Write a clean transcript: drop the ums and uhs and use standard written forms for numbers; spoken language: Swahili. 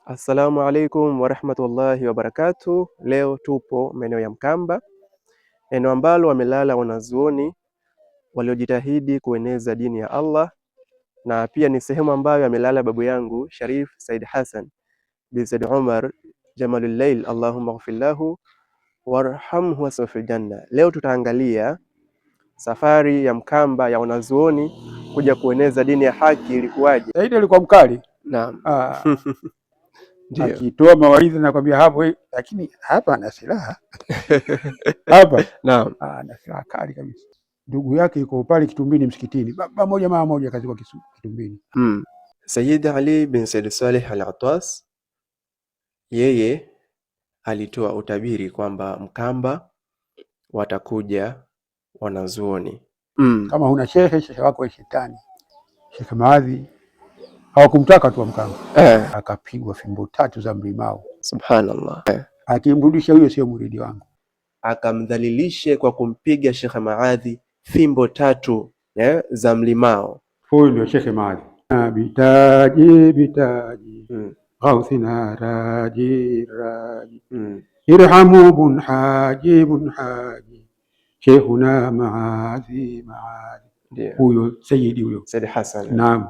Assalamu alaikum warahmatullahi wabarakatuh. Leo tupo maeneo ya Mkamba, eneo ambalo wamelala wanazuoni waliojitahidi kueneza dini ya Allah, na pia ni sehemu ambayo amelala babu yangu Sharif Said Hassan bin Said Umar Jamalul Lail, Allahumma ghfir lahu warhamhu wasawfi fil janna. Leo tutaangalia safari ya Mkamba ya wanazuoni kuja kueneza dini ya haki ilikuwaje. Saidi alikuwa mkali. Naam. Akitoa mawaidha na kwambia hapo, lakini hapa ana silaha hapa. Naam. Ana silaha kali kabisa. Ndugu yake yuko pale Kitumbini msikitini, baba moja mama moja kazi kwa Kitumbini. Sayyid Ali bin Said Saleh Al-Attas, yeye alitoa utabiri kwamba Mkamba watakuja wanazuoni. Kama huna shehe wako wa shetani. Sheikh Maadhi hawakumtaka tu Mkamba, akapigwa fimbo 3 za mlimao. Subhanallah. Akimrudisha huyo sio muridi wangu, akamdhalilishe kwa kumpiga Sheikh Maadhi fimbo 3 za mlimao. Huyo ndio Sheikh Maadhi. Bitaji Ghauthina raji irhamu bun haji Sheikhuna Maadhi. Huyo Sayyidi huyo Said Hassan. Naam.